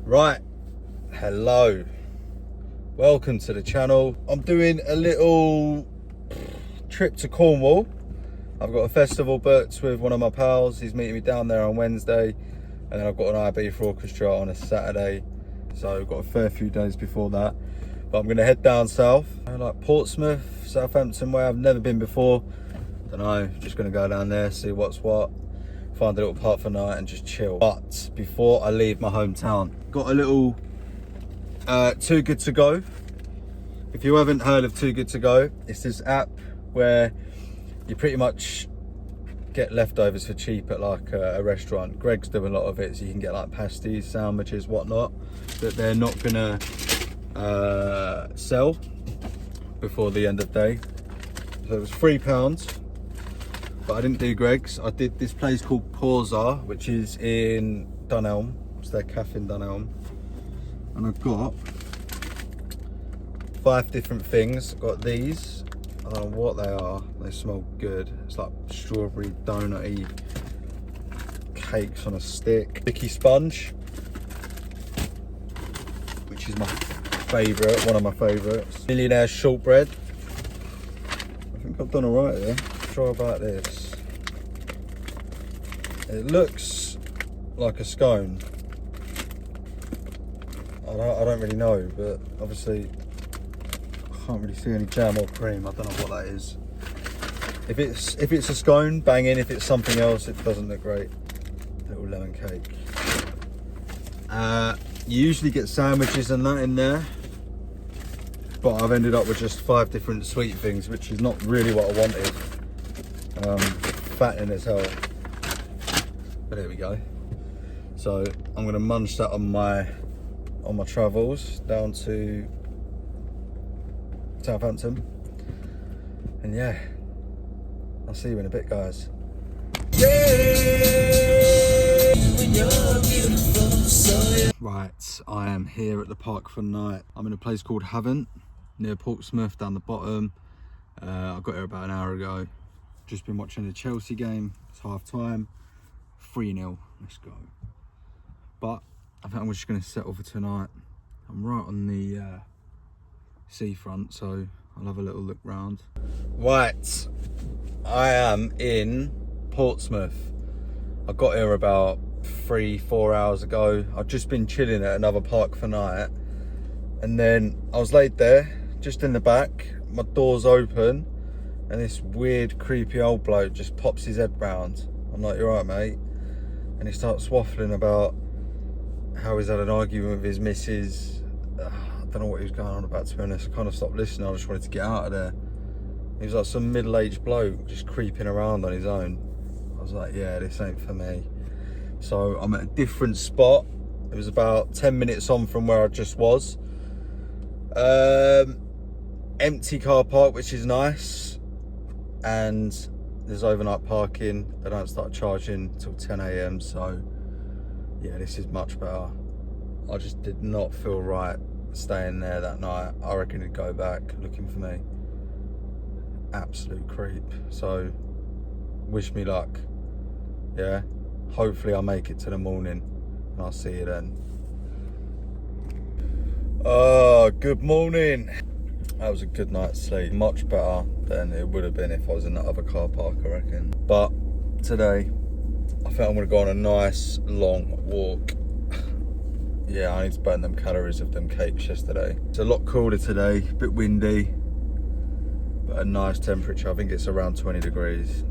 Right, hello, welcome to the channel. I'm doing a little trip to Cornwall. I've got a festival booked with one of my pals. He's meeting me down there on Wednesday, and then I've got an Ibiza orchestra on a Saturday, so I've got a fair few days before that. But I'm gonna head down south, like Portsmouth, Southampton, where I've never been before. Don't know, just gonna go down there, see what's what, find a little park for night and just chill. But before I leave my hometown, got a little Too Good To Go. If you haven't heard of Too Good To Go, it's this app where you pretty much get leftovers for cheap at like a restaurant. Greg's doing a lot of it, so you can get like pasties, sandwiches, whatnot, that they're not gonna sell before the end of the day. So it was £3, but I didn't do Greg's. I did this place called Porza, which is in Dunelm. It's their cafe in Dunelm. And I've got 5 different things. I've got these. I don't know what they are. They smell good. It's like strawberry donut-y cakes on a stick. Sticky sponge, which is my favourite, one of my favourites. Millionaire shortbread. I think I've done alright there. Try about this. It looks like a scone. I don't really know, but obviously I can't really see any jam or cream. I don't know what that is. If it's a scone, bang in. If it's something else, it doesn't look great. Little lemon cake. You usually get sandwiches and that in there, but I've ended up with just 5 different sweet things, which is not really what I wanted. Fattening as hell. But there we go. So I'm gonna munch that on my travels down to Southampton, and yeah, I'll see you in a bit, guys. Right, I am here at the park for night. I'm in a place called Havant, near Portsmouth, down the bottom. I got here about an hour ago. Just been watching the Chelsea game. It's half time, 3-0. Let's go. But I think I'm just going to settle for tonight. I'm right on the seafront, so I'll have a little look round. Right, I am in Portsmouth. I got here about 3-4 hours ago. I've just been chilling at another park for night, and then I was laid there, just in the back. My door's open, and this weird, creepy old bloke just pops his head round. I'm like, "You alright, mate?" And he starts waffling about how he's had an argument with his missus. I don't know what he was going on about, to be honest. I kind of stopped listening. I just wanted to get out of there. He was like some middle-aged bloke just creeping around on his own. I was like, yeah, this ain't for me. So I'm at a different spot. It was about 10 minutes on from where I just was. Empty car park, which is nice. And there's overnight parking. They don't start charging till 10 AM, so yeah, this is much better. I just did not feel right staying there that night. I reckon he'd go back looking for me. Absolute creep. So wish me luck. Yeah, hopefully I'll make it to the morning and I'll see you then. Oh, good morning. That was a good night's sleep. Much better than it would have been if I was in that other car park, I reckon. But today I think I'm gonna go on a nice long walk. Yeah, I need to burn them calories of them cakes yesterday. It's a lot cooler today, a bit windy, but a nice temperature. I think it's around 20 degrees.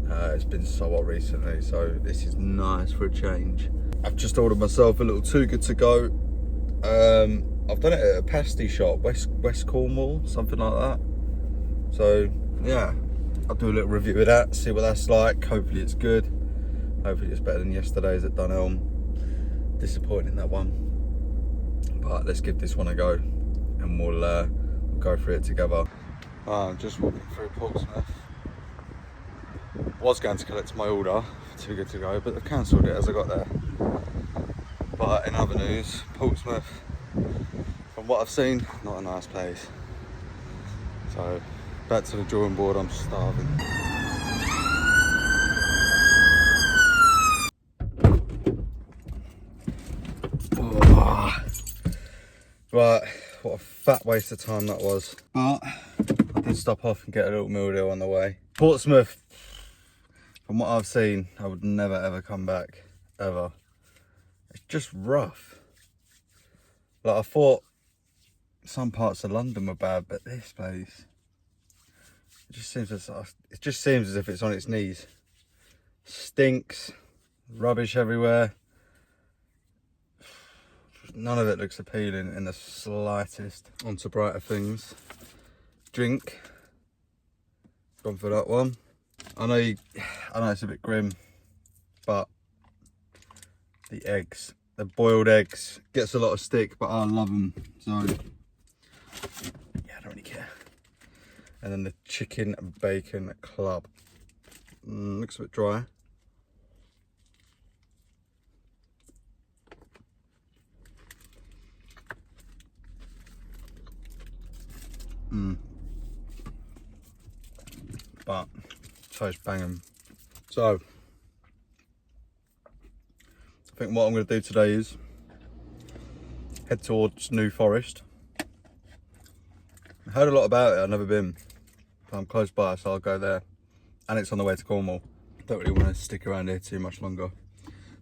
It's been so hot recently, so this is nice for a change. I've just ordered myself a little Too Good To Go. I've done it at a pasty shop, West Cornwall, something like that. So yeah, I'll do a little review of that, see what that's like. Hopefully it's good. Hopefully it's better than yesterday's at Dunelm. Disappointing, that one. But let's give this one a go, and we'll go through it together. I'm just walking through Portsmouth. Was going to collect my order for Too Good To Go, but they've cancelled it as I got there. But in other news, Portsmouth, from what I've seen, not a nice place. So back to the drawing board. I'm starving. Oh. Right, what a fat waste of time that was. But I did stop off and get a little meal deal on the way. Portsmouth, from what I've seen, I would never ever come back, ever. It's just rough. Like, I thought some parts of London were bad, but this place, it just seems as if it's on its knees. Stinks, rubbish everywhere. None of it looks appealing in the slightest. On to brighter things. Drink. Gone for that one. I know it's a bit grim, but the eggs, the boiled eggs, gets a lot of stick, but I love them. So yeah, I don't really care. And then the chicken bacon club. Looks a bit dry. But tastes banging. So I think what I'm going to do today is head towards New Forest. I heard a lot about it, I've never been, but I'm close by, so I'll go there. And it's on the way to Cornwall. Don't really want to stick around here too much longer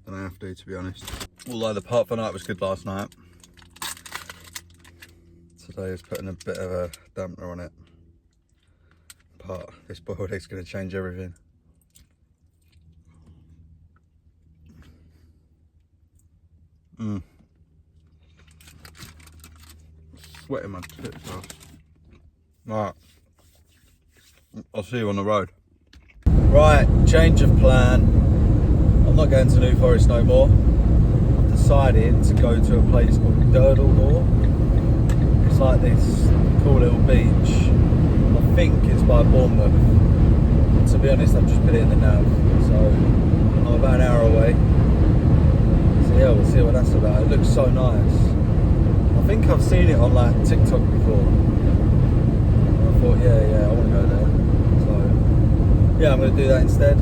than I have to be honest. Although the park for night was good last night, today is putting a bit of a dampener on it. But this boiled egg's going to change everything. Sweating my tits off. Right, I'll see you on the road. Right, change of plan. I'm not going to New Forest no more. I've decided to go to a place called Durdledore. It's like this cool little beach. I think it's by Bournemouth. To be honest, I've just put it in the nav, so I'm about an hour away. So yeah, we'll see what that's about. It looks so nice. I think I've seen it on like TikTok before. I thought, yeah, I want to go there. So yeah, I'm going to do that instead.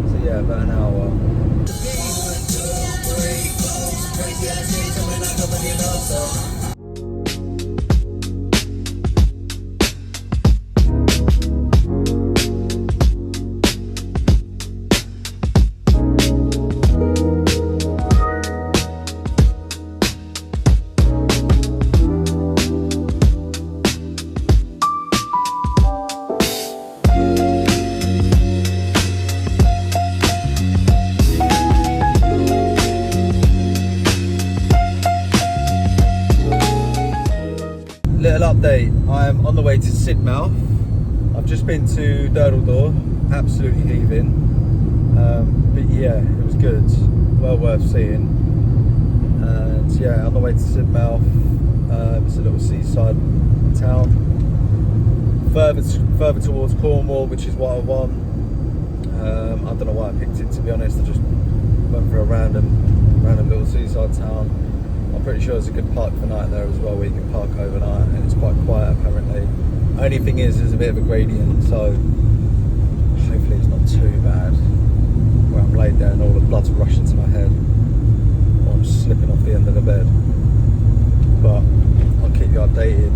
So yeah, about an hour. Little update, I'm on the way to Sidmouth. I've just been to Durdledore, absolutely heaving, but yeah, it was good, well worth seeing. And yeah, on the way to Sidmouth, it's a little seaside town, further towards Cornwall, which is what I want. I don't know why I picked it, to be honest. I just went for a random little seaside town. I'm pretty sure there's a good park for night there as well, where you can park overnight, and it's quite quiet apparently. Only thing is, there's a bit of a gradient, so hopefully it's not too bad. Where I'm laid there and all the blood's rushing to my head, or I'm slipping off the end of the bed. But I'll keep you updated.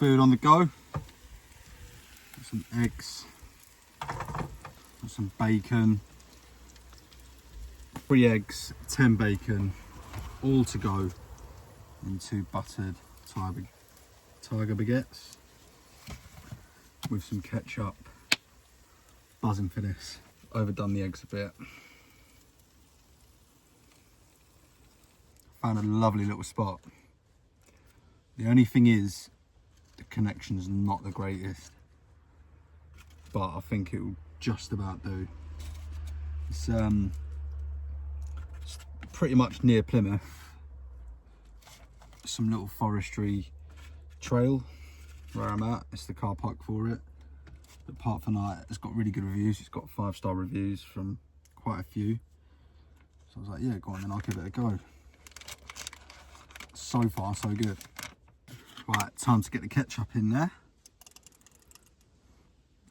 Food on the go. Got some eggs, got some bacon, 3 eggs, 10 bacon, all to go in 2 buttered tiger baguettes with some ketchup. Buzzing for this. Overdone the eggs a bit. Found a lovely little spot. The only thing is, the connection's not the greatest, but I think it will just about do. It's pretty much near Plymouth. Some little forestry trail, where I'm at. It's the car park for it. The Park for Night has got really good reviews. It's got 5-star reviews from quite a few. So I was like, yeah, go on then, I'll give it a go. So far, so good. Right, time to get the ketchup in there.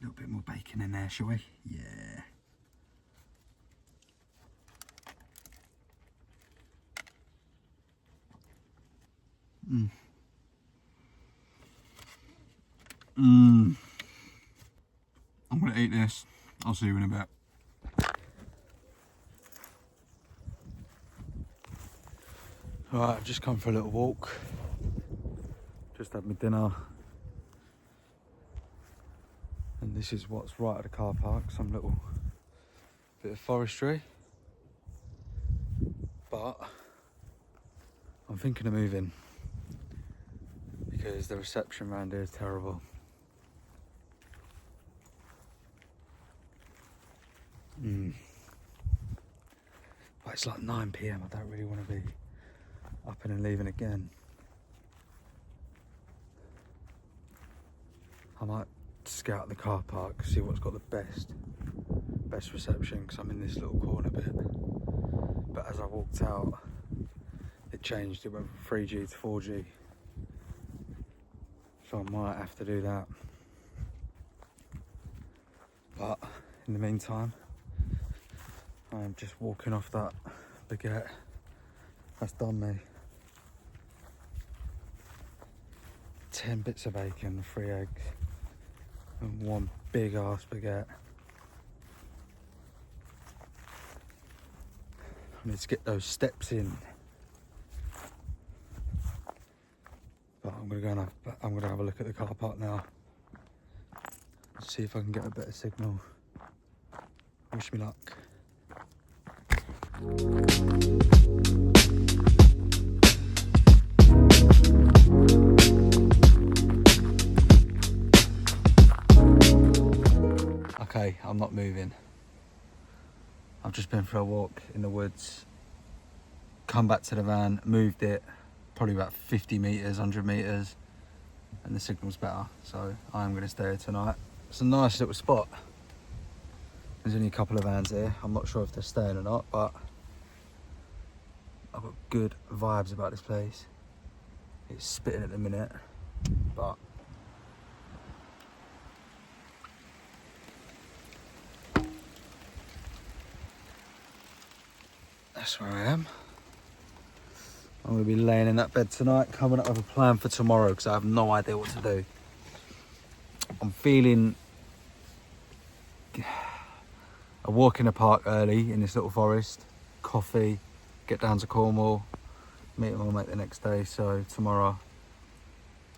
A little bit more bacon in there, shall we? Yeah. I'm gonna eat this. I'll see you in a bit. Right, I've just come for a little walk. Just had my dinner. And this is what's right at the car park, some little bit of forestry. But I'm thinking of moving because the reception around here is terrible. But it's like 9 PM. I don't really want to be up and leaving again. I might scout the car park, see what's got the best reception, because I'm in this little corner bit. But as I walked out, it changed. It went from 3G to 4G. So I might have to do that. But in the meantime, I'm just walking off that baguette. That's done me. 10 bits of bacon, 3 eggs, and 1 big ass baguette. I need to get those steps in. But I'm gonna have a look at the car park now. See if I can get a better signal. Wish me luck. Okay, I'm not moving. I've just been for a walk in the woods, come back to the van, moved it probably about 50 metres, 100 metres, and the signal's better, so I'm going to stay here tonight. It's a nice little spot. There's only a couple of vans here. I'm not sure if they're staying or not, but I've got good vibes about this place. It's spitting at the minute, but that's where I am. I'm going to be laying in that bed tonight, coming up with a plan for tomorrow because I have no idea what to do. I'm feeling a walk in the park early in this little forest, coffee, get down to Cornwall, meet my mate the next day. So tomorrow,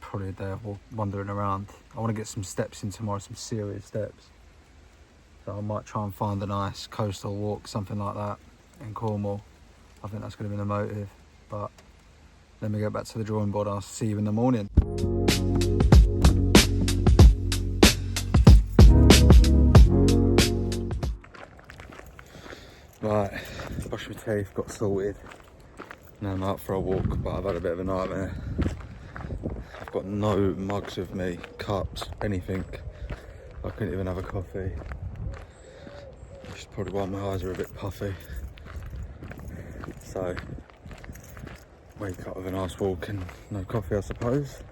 probably a day of wandering around. I want to get some steps in tomorrow, some serious steps. So I might try and find a nice coastal walk, something like that, in Cornwall. I think that's going to be the motive. But let me get back to the drawing board. I'll see you in the morning. Right, brushed my teeth, got sorted. Now I'm out for a walk, but I've had a bit of a nightmare. I've got no mugs with me, cups, anything. I couldn't even have a coffee. Which is probably why my eyes are a bit puffy. So, wake up with a nice walk and no coffee, I suppose.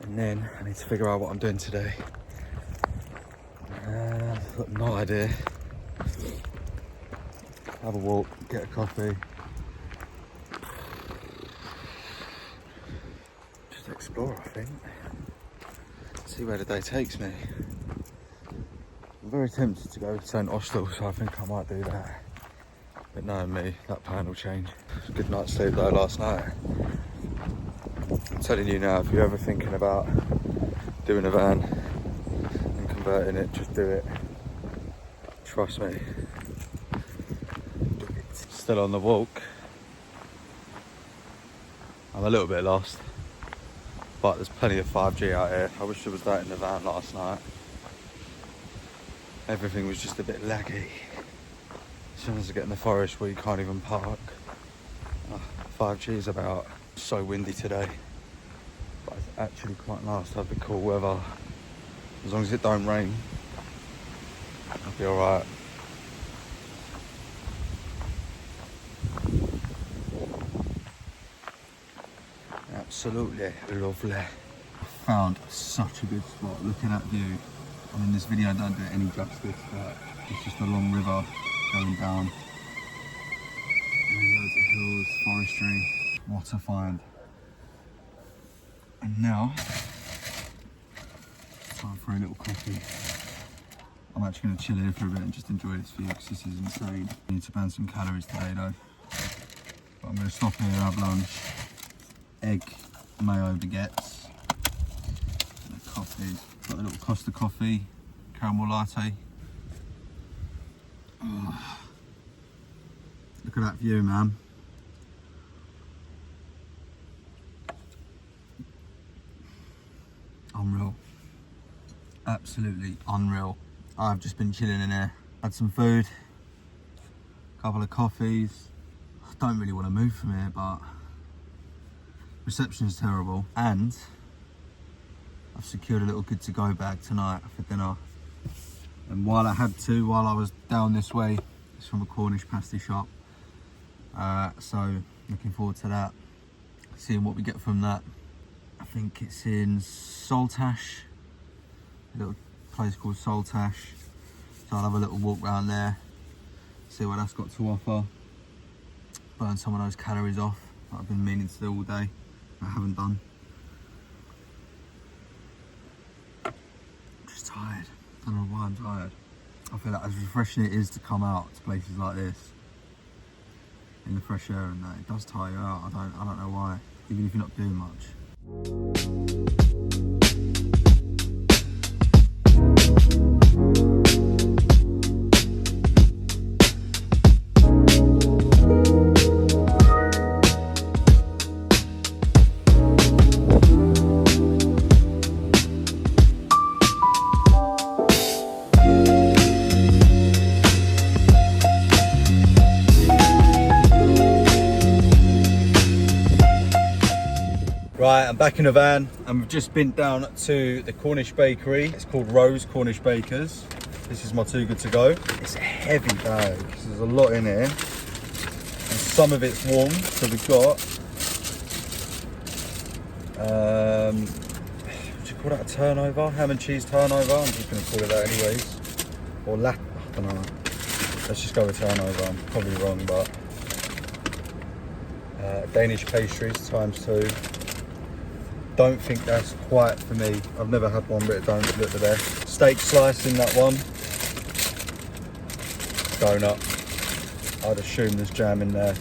And then I need to figure out what I'm doing today. I've got no idea. Have a walk, get a coffee. Just explore, I think. See where the day takes me. I'm very tempted to go to St Austell, so I think I might do that. But knowing me, that plan will change. Good night's sleep though last night. I'm telling you now, if you're ever thinking about doing a van and converting it, just do it. Trust me. Still on the walk. I'm a little bit lost, but there's plenty of 5G out here. I wish there was that in the van last night. Everything was just a bit laggy. As soon as I get in the forest where you can't even park, 5G is about. So windy today, but actually quite nice to have the cool weather. As long as it don't rain, I'll be alright. Absolutely lovely. Found such a good spot. Look at that view. I mean, this video don't do it any justice, but it's just a long river going down. And loads of hills, forestry. What a find. And now, time for a little coffee. I'm actually going to chill here for a bit and just enjoy this view because this is insane. I need to burn some calories today though. But I'm going to stop here and have lunch. Egg mayo baguettes. And a coffee. Got a little Costa coffee, caramel latte. Oh. Look at that view, man. Unreal. Absolutely unreal. I've just been chilling in here. Had some food, a couple of coffees. I don't really want to move from here, but reception is terrible. And I've secured a little good to go bag tonight for dinner. And while I was down this way, it's from a Cornish pasty shop. So looking forward to that. Seeing what we get from that. I think it's in Saltash, a little place called Saltash. So I'll have a little walk around there, see what that's got to offer. Burn some of those calories off that I've been meaning to do all day, I haven't done. I'm just tired. I don't know why I'm tired. I feel like as refreshing it is to come out to places like this, in the fresh air and that, it does tire you out. I don't know why, even if you're not doing much. Right, I'm back in the van and we've just been down to the Cornish bakery. It's called Rose Cornish Bakers. This is my too good to go. It's a heavy bag, so there's a lot in here. And some of it's warm, so we've got, what do you call that, a turnover? Ham and cheese turnover, I'm just gonna call it that anyways. Or I don't know. Let's just go with turnover, I'm probably wrong, but. Danish pastries, ×2. Don't think that's quite for me. I've never had one, but it don't look the best. Steak slice in that one. Donut. I'd assume there's jam in there.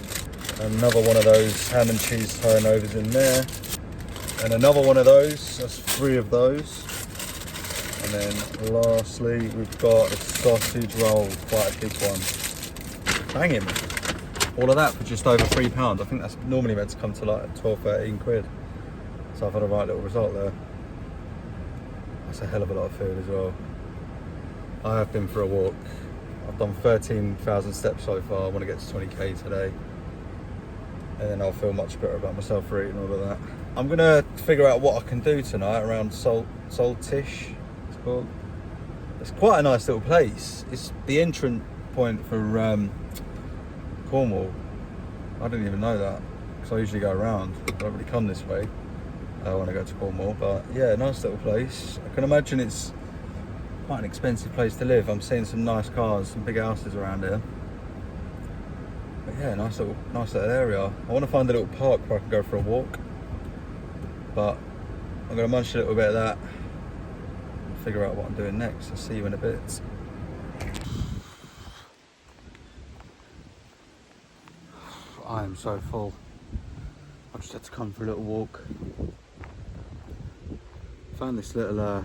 Another one of those ham and cheese turnovers in there. And another one of those. That's 3 of those. And then lastly, we've got a sausage roll, quite a big one. Banging. All of that for just over £3. I think that's normally meant to come to like 12, 13 quid. So I've had a right little result there. That's a hell of a lot of food as well. I have been for a walk. I've done 13,000 steps so far. I want to get to 20k today. And then I'll feel much better about myself for eating all of that. I'm gonna figure out what I can do tonight around Saltish, it's called. It's quite a nice little place. It's the entrance point for Cornwall. I didn't even know that, because I usually go around. I don't really come this way. I want to go to Cornwall, but yeah, nice little place. I can imagine it's quite an expensive place to live. I'm seeing some nice cars, some big houses around here. But yeah, nice little area. I want to find a little park where I can go for a walk. But I'm going to munch a little bit of that and figure out what I'm doing next. I'll see you in a bit. I am so full. I just had to come for a little walk. Found this little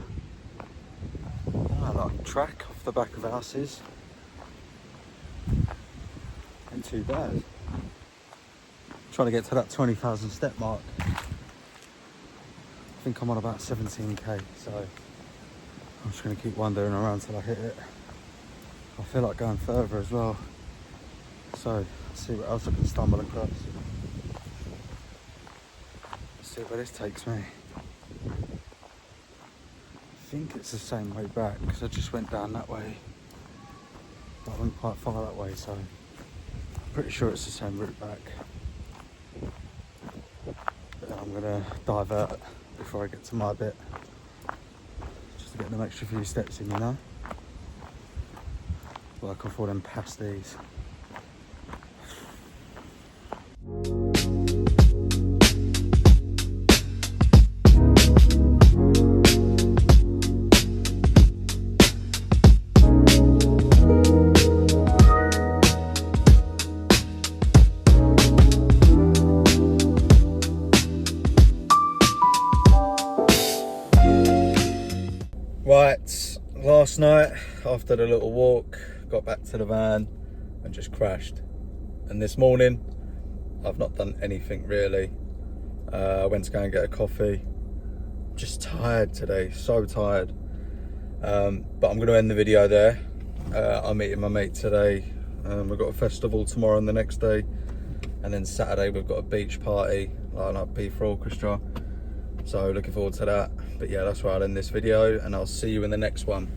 like track off the back of houses. Ain't too bad. Trying to get to that 20,000 step mark. I think I'm on about 17k, so I'm just going to keep wandering around till I hit it. I feel like going further as well, so let's see what else I can stumble across. Let's see where this takes me. think it's the same way back because I just went down that way, but I went quite far that way, so I'm pretty sure it's the same route back. But then I'm gonna divert before I get to my bit, just to get them extra few steps in, you know? Well, I can afford them past these. Right, last night after the little walk, got back to the van and just crashed. And this morning, I've not done anything really. I went to go and get a coffee. Just tired today, so tired. But I'm going to end the video there. I'm meeting my mate today. We've got a festival tomorrow and the next day. And then Saturday we've got a beach party, like an P4 orchestra. So looking forward to that. But yeah, that's where I'll end this video and I'll see you in the next one.